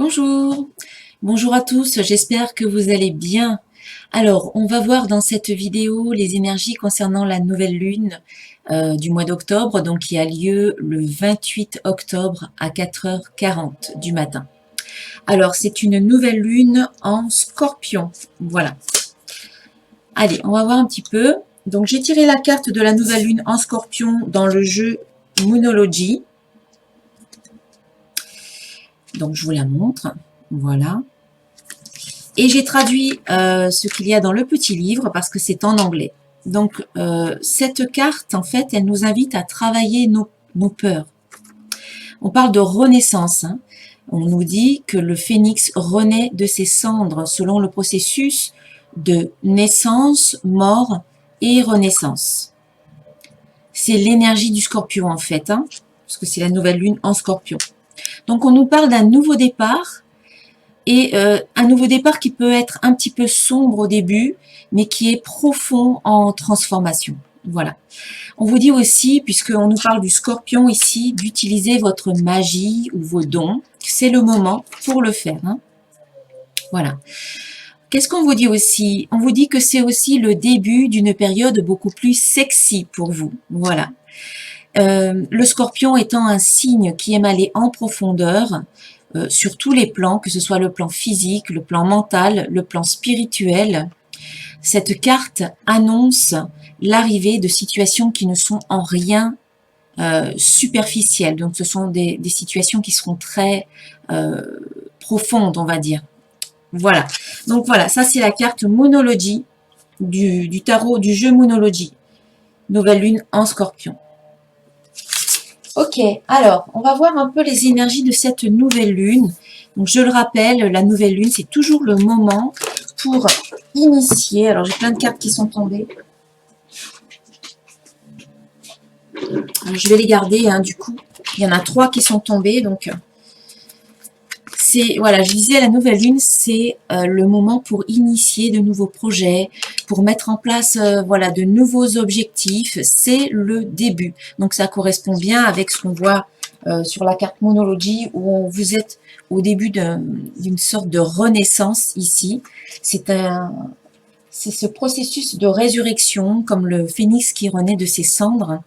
Bonjour, bonjour à tous, j'espère que vous allez bien. Alors, on va voir dans cette vidéo les énergies concernant la nouvelle lune du mois d'octobre, donc qui a lieu le 28 octobre à 4h40 du matin. Alors, c'est une nouvelle lune en Scorpion, voilà. Allez, on va voir un petit peu. Donc, j'ai tiré la carte de la nouvelle lune en Scorpion dans le jeu Moonology. Donc, je vous la montre, voilà. Et j'ai traduit ce qu'il y a dans le petit livre parce que c'est en anglais. Donc, cette carte, en fait, elle nous invite à travailler nos peurs. On parle de renaissance. Hein. On nous dit que le phénix renaît de ses cendres selon le processus de naissance, mort et renaissance. C'est l'énergie du scorpion, en fait, hein, parce que c'est la nouvelle lune en scorpion. Donc, on nous parle d'un nouveau départ. Et un nouveau départ qui peut être un petit peu sombre au début, mais qui est profond en transformation. Voilà. On vous dit aussi, puisqu'on nous parle du scorpion ici, d'utiliser votre magie ou vos dons. C'est le moment pour le faire. Hein. Voilà. Qu'est-ce qu'on vous dit aussi? On vous dit que c'est aussi le début d'une période beaucoup plus sexy pour vous. Voilà. Le scorpion étant un signe qui aime aller en profondeur, sur tous les plans, que ce soit le plan physique, le plan mental, le plan spirituel. Cette carte annonce l'arrivée de situations qui ne sont en rien superficielles. Donc ce sont des situations qui seront très profondes, on va dire. Voilà. Donc voilà, ça c'est la carte Moonology du tarot, du jeu Moonology. Nouvelle lune en scorpion. Ok, alors, on va voir un peu les énergies de cette nouvelle lune. Donc, je le rappelle, la nouvelle lune, c'est toujours le moment pour initier. Alors, j'ai plein de cartes qui sont tombées. Alors, je vais les garder, hein, du coup. Il y en a 3 qui sont tombées, donc... Voilà, je disais, la nouvelle lune, c'est le moment pour initier de nouveaux projets, pour mettre en place voilà, de nouveaux objectifs. C'est le début. Donc, ça correspond bien avec ce qu'on voit sur la carte Moonology, où vous êtes au début d'une sorte de renaissance ici. C'est ce processus de résurrection, comme le phénix qui renaît de ses cendres.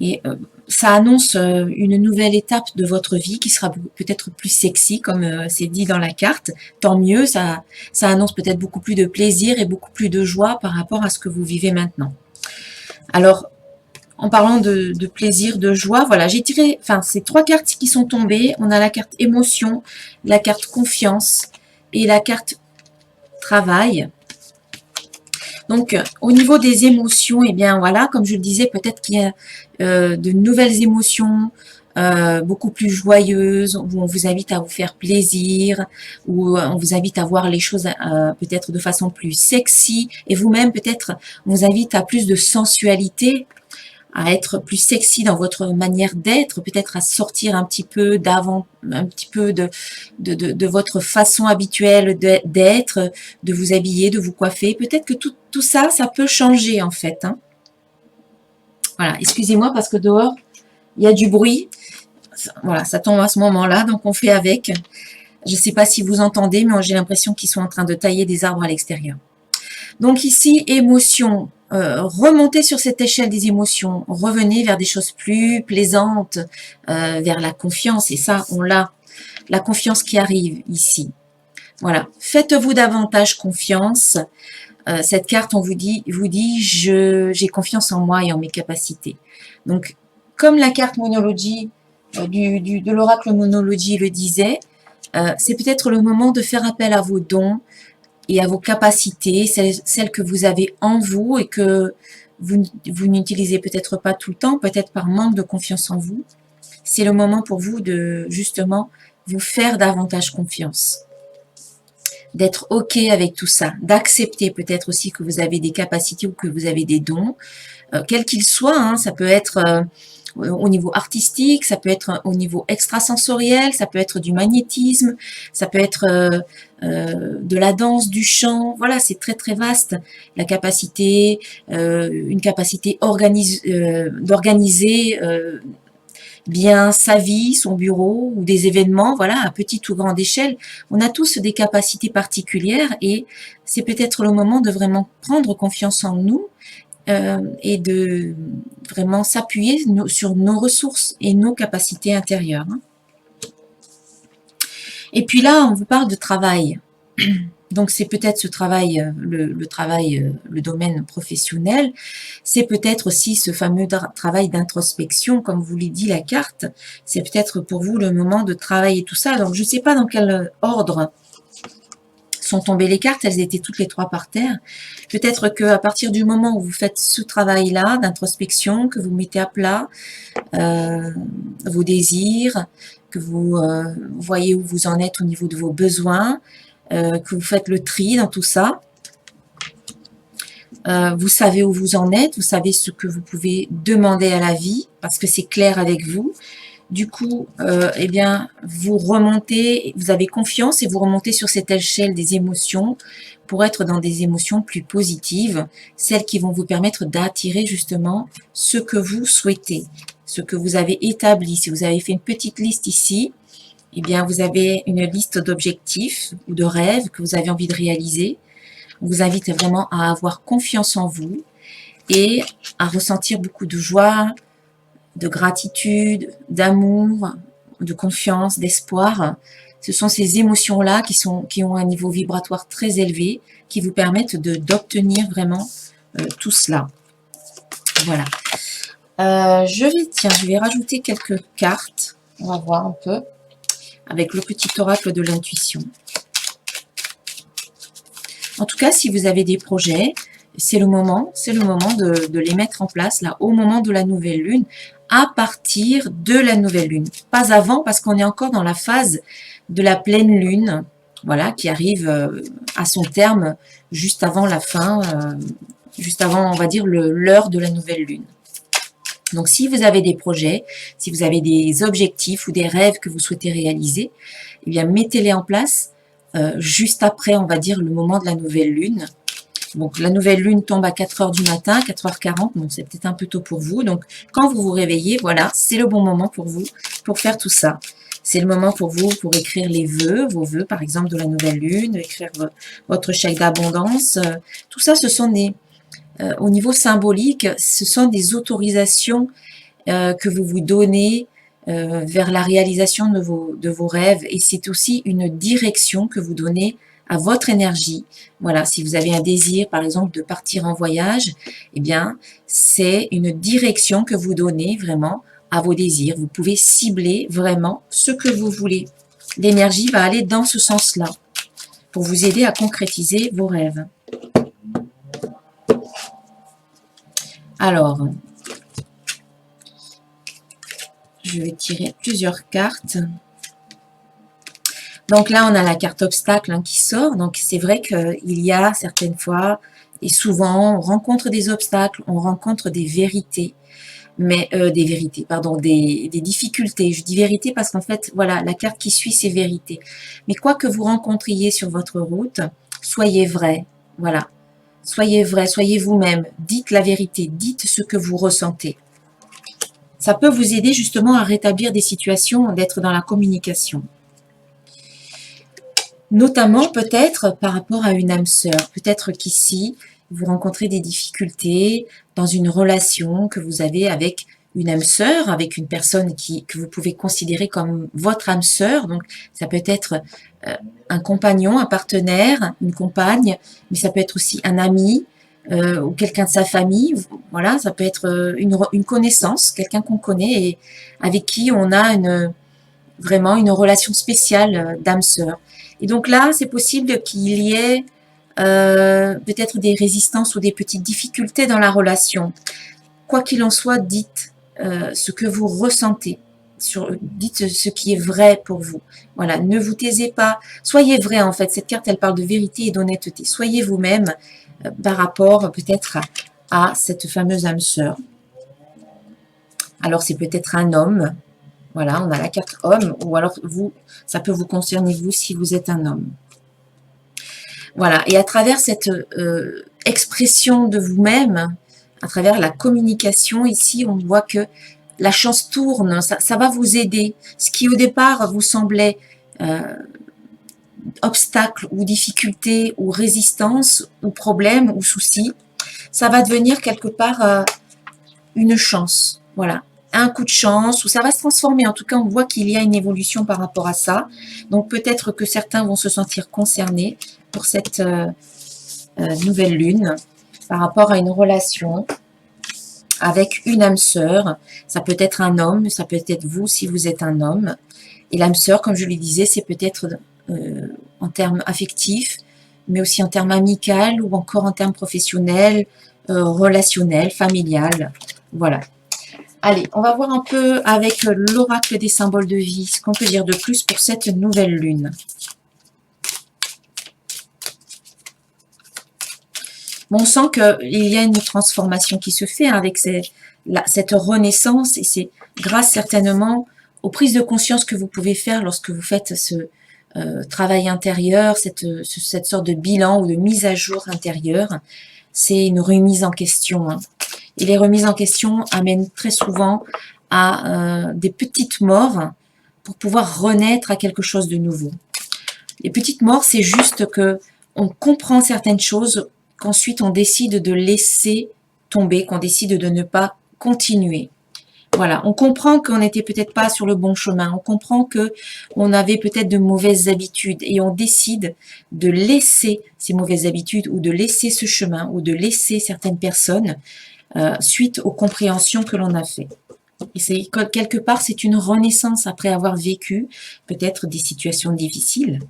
Et ça annonce une nouvelle étape de votre vie qui sera peut-être plus sexy, comme c'est dit dans la carte. Tant mieux, ça annonce peut-être beaucoup plus de plaisir et beaucoup plus de joie par rapport à ce que vous vivez maintenant. Alors, en parlant de plaisir, de joie, voilà, j'ai tiré, enfin, ces 3 cartes qui sont tombées. On a la carte émotion, la carte confiance et la carte travail. Donc, au niveau des émotions, eh bien voilà, comme je le disais, peut-être qu'il y a de nouvelles émotions beaucoup plus joyeuses, où on vous invite à vous faire plaisir, où on vous invite à voir les choses peut-être de façon plus sexy, et vous-même peut-être on vous invite à plus de sensualité, à être plus sexy dans votre manière d'être, peut-être à sortir un petit peu un petit peu de votre façon habituelle d'être, de vous habiller, de vous coiffer. Peut-être que tout ça, ça peut changer en fait. Hein. Voilà, excusez-moi parce que dehors, il y a du bruit. Voilà, ça tombe à ce moment-là, donc on fait avec. Je ne sais pas si vous entendez, mais j'ai l'impression qu'ils sont en train de tailler des arbres à l'extérieur. Donc ici, émotion. Remontez sur cette échelle des émotions. Revenez vers des choses plus plaisantes, vers la confiance. Et ça, on l'a. La confiance qui arrive ici. Voilà. Faites-vous davantage confiance. Cette carte, on vous dit j'ai confiance en moi et en mes capacités. Donc, comme la carte Moonology, de l'oracle Moonology le disait, c'est peut-être le moment de faire appel à vos dons et à vos capacités, celles que vous avez en vous et que vous n'utilisez peut-être pas tout le temps, peut-être par manque de confiance en vous. C'est le moment pour vous de justement vous faire davantage confiance, d'être OK avec tout ça, d'accepter peut-être aussi que vous avez des capacités ou que vous avez des dons, quels qu'ils soient, hein, ça peut être au niveau artistique, ça peut être au niveau extrasensoriel, ça peut être du magnétisme, ça peut être de la danse, du chant, voilà, c'est très très vaste. La capacité, une capacité d'organiser bien sa vie, son bureau ou des événements, voilà, à petite ou grande échelle. On a tous des capacités particulières et c'est peut-être le moment de vraiment prendre confiance en nous et de vraiment s'appuyer sur nos ressources et nos capacités intérieures. Hein. Et puis là, on vous parle de travail. Donc c'est peut-être ce travail, le travail, le domaine professionnel, c'est peut-être aussi ce fameux travail d'introspection, comme vous l'a dit la carte, c'est peut-être pour vous le moment de travailler tout ça. Donc je ne sais pas dans quel ordre sont tombées les cartes, elles étaient toutes les trois par terre. Peut-être qu'à partir du moment où vous faites ce travail-là d'introspection, que vous mettez à plat vos désirs, que vous voyez où vous en êtes au niveau de vos besoins, que vous faites le tri dans tout ça. Vous savez où vous en êtes, vous savez ce que vous pouvez demander à la vie, parce que c'est clair avec vous. Du coup, eh bien, vous remontez, vous avez confiance et vous remontez sur cette échelle des émotions pour être dans des émotions plus positives, celles qui vont vous permettre d'attirer justement ce que vous souhaitez, ce que vous avez établi. Si vous avez fait une petite liste ici, eh bien, vous avez une liste d'objectifs ou de rêves que vous avez envie de réaliser. On vous invite vraiment à avoir confiance en vous et à ressentir beaucoup de joie, de gratitude, d'amour, de confiance, d'espoir. Ce sont ces émotions-là qui ont un niveau vibratoire très élevé, qui vous permettent d'obtenir vraiment tout cela. Voilà. Je vais rajouter quelques cartes. On va voir un peu avec le petit oracle de l'intuition. En tout cas, si vous avez des projets, c'est le moment de les mettre en place là, au moment de la nouvelle lune, à partir de la nouvelle lune. Pas avant, parce qu'on est encore dans la phase de la pleine lune, voilà, qui arrive à son terme juste avant la fin, juste avant, on va dire, l'heure de la nouvelle lune. Donc, si vous avez des projets, si vous avez des objectifs ou des rêves que vous souhaitez réaliser, eh bien, mettez-les en place juste après, on va dire, le moment de la nouvelle lune. Donc, la nouvelle lune tombe à 4 heures du matin, 4h40, donc c'est peut-être un peu tôt pour vous. Donc, quand vous vous réveillez, voilà, c'est le bon moment pour vous, pour faire tout ça. C'est le moment pour vous, pour écrire les vœux, vos vœux, par exemple, de la nouvelle lune, écrire votre chèque d'abondance. Tout ça, ce sont des, au niveau symbolique, ce sont des autorisations que vous vous donnez vers la réalisation de vos rêves. Et c'est aussi une direction que vous donnez à votre énergie. Voilà, si vous avez un désir, par exemple, de partir en voyage, eh bien, c'est une direction que vous donnez vraiment à vos désirs. Vous pouvez cibler vraiment ce que vous voulez. L'énergie va aller dans ce sens-là pour vous aider à concrétiser vos rêves. Alors, je vais tirer plusieurs cartes. Donc là, on a la carte obstacle qui sort. Donc c'est vrai qu'il y a certaines fois, et souvent, on rencontre des obstacles, on rencontre des vérités, mais des difficultés. Je dis vérité parce qu'en fait, voilà, la carte qui suit, c'est vérité. Mais quoi que vous rencontriez sur votre route, soyez vrai, voilà. Soyez vrai, soyez vous-même, dites la vérité, dites ce que vous ressentez. Ça peut vous aider justement à rétablir des situations, d'être dans la communication. Notamment peut-être par rapport à une âme sœur. Peut-être qu'ici, vous rencontrez des difficultés dans une relation que vous avez avec une âme sœur, avec une personne que vous pouvez considérer comme votre âme sœur. Donc, ça peut être un compagnon, un partenaire, une compagne, mais ça peut être aussi un ami ou quelqu'un de sa famille. Voilà, ça peut être une connaissance, quelqu'un qu'on connaît et avec qui on a vraiment une relation spéciale d'âme sœur. Et donc là, c'est possible qu'il y ait peut-être des résistances ou des petites difficultés dans la relation. Quoi qu'il en soit, dites ce que vous ressentez. Dites ce qui est vrai pour vous. Voilà, ne vous taisez pas. Soyez vrai en fait. Cette carte, elle parle de vérité et d'honnêteté. Soyez vous-même par rapport peut-être à cette fameuse âme sœur. Alors c'est peut-être un homme. Voilà, on a la carte homme, ou alors vous, ça peut vous concerner vous si vous êtes un homme. Voilà, et à travers cette expression de vous-même, à travers la communication, ici, on voit que la chance tourne, ça va vous aider. Ce qui au départ vous semblait obstacle ou difficulté ou résistance ou problème ou souci, ça va devenir quelque part une chance. Voilà, un coup de chance, ou ça va se transformer. En tout cas, on voit qu'il y a une évolution par rapport à ça. Donc peut-être que certains vont se sentir concernés pour cette nouvelle lune par rapport à une relation avec une âme sœur. Ça peut être un homme, ça peut être vous si vous êtes un homme. Et l'âme sœur, comme je le disais, c'est peut-être en termes affectifs, mais aussi en termes amicaux ou encore en termes professionnels, relationnels, familial. Voilà. Allez, on va voir un peu avec l'oracle des symboles de vie, ce qu'on peut dire de plus pour cette nouvelle lune. Bon, on sent qu'il y a une transformation qui se fait avec cette renaissance, et c'est grâce certainement aux prises de conscience que vous pouvez faire lorsque vous faites ce travail intérieur, cette sorte de bilan ou de mise à jour intérieure. C'est une remise en question. Hein. Et les remises en question amènent très souvent à des petites morts pour pouvoir renaître à quelque chose de nouveau. Les petites morts, c'est juste que on comprend certaines choses qu'ensuite on décide de laisser tomber, qu'on décide de ne pas continuer. Voilà, on comprend qu'on n'était peut-être pas sur le bon chemin, on comprend que on avait peut-être de mauvaises habitudes et on décide de laisser ces mauvaises habitudes ou de laisser ce chemin ou de laisser certaines personnes suite aux compréhensions que l'on a fait. Et c'est quelque part, c'est une renaissance après avoir vécu peut-être des situations difficiles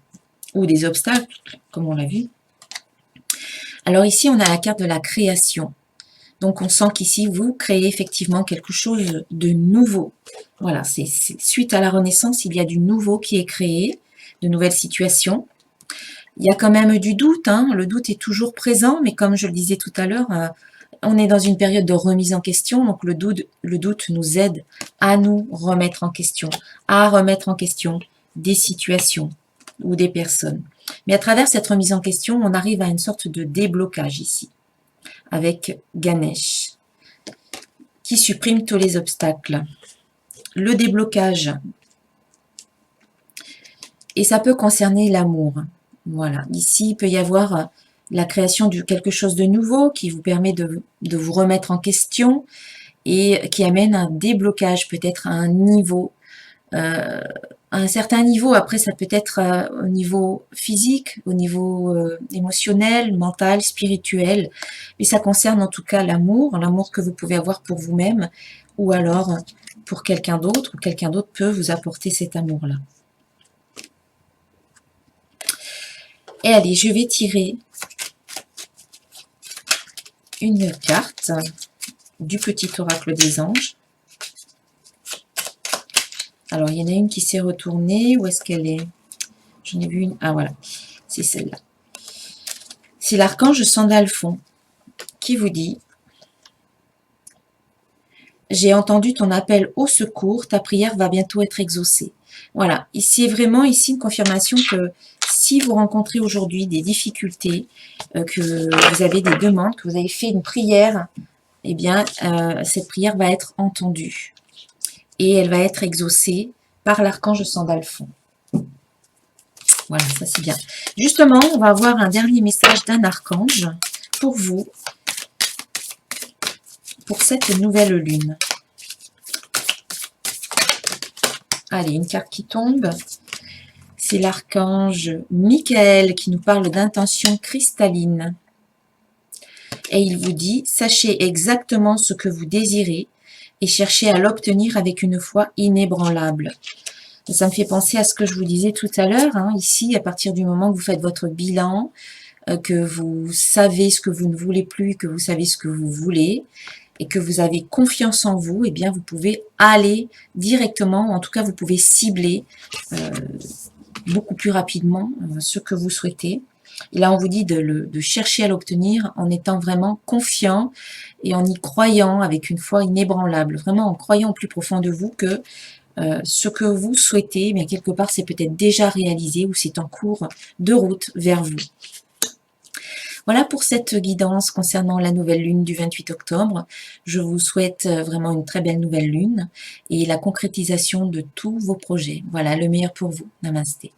ou des obstacles, comme on l'a vu. Alors ici, on a la carte de la création. Donc on sent qu'ici, vous créez effectivement quelque chose de nouveau. Voilà, c'est suite à la Renaissance, il y a du nouveau qui est créé, de nouvelles situations. Il y a quand même du doute, hein. Le doute est toujours présent, mais comme je le disais tout à l'heure, on est dans une période de remise en question, donc le doute nous aide à nous remettre en question, à remettre en question des situations ou des personnes. Mais à travers cette remise en question, on arrive à une sorte de déblocage ici, avec Ganesh, qui supprime tous les obstacles. Le déblocage, et ça peut concerner l'amour. Voilà, ici, il peut y avoir la création de quelque chose de nouveau qui vous permet de vous remettre en question et qui amène un déblocage, peut-être à un niveau, à un certain niveau. Après, ça peut être au niveau physique, au niveau émotionnel, mental, spirituel. Mais ça concerne en tout cas l'amour que vous pouvez avoir pour vous-même ou alors pour quelqu'un d'autre, ou quelqu'un d'autre peut vous apporter cet amour-là. Et allez, je vais tirer une carte du petit oracle des anges. Alors, il y en a une qui s'est retournée. Où est-ce qu'elle est? J'en ai vu une. Ah, voilà. C'est celle-là. C'est l'archange Sandalphon qui vous dit: j'ai entendu ton appel au secours, ta prière va bientôt être exaucée. Voilà. Ici, vraiment ici une confirmation que si vous rencontrez aujourd'hui des difficultés, que vous avez des demandes, que vous avez fait une prière, eh bien, cette prière va être entendue. Et elle va être exaucée par l'archange Sandalphon. Voilà, ça c'est bien. Justement, on va avoir un dernier message d'un archange pour vous, pour cette nouvelle lune. Allez, une carte qui tombe. C'est l'archange Michael qui nous parle d'intention cristalline. Et il vous dit: sachez exactement ce que vous désirez et cherchez à l'obtenir avec une foi inébranlable. Ça me fait penser à ce que je vous disais tout à l'heure, hein, ici, à partir du moment que vous faites votre bilan, que vous savez ce que vous ne voulez plus, que vous savez ce que vous voulez, et que vous avez confiance en vous, eh bien vous pouvez aller directement, en tout cas vous pouvez cibler beaucoup plus rapidement ce que vous souhaitez. Et là on vous dit de chercher à l'obtenir en étant vraiment confiant et en y croyant avec une foi inébranlable, vraiment en croyant au plus profond de vous que ce que vous souhaitez, bien quelque part c'est peut-être déjà réalisé ou c'est en cours de route vers vous. Voilà pour cette guidance concernant la nouvelle lune du 28 octobre. Je vous souhaite vraiment une très belle nouvelle lune et la concrétisation de tous vos projets. Voilà, le meilleur pour vous. Namasté.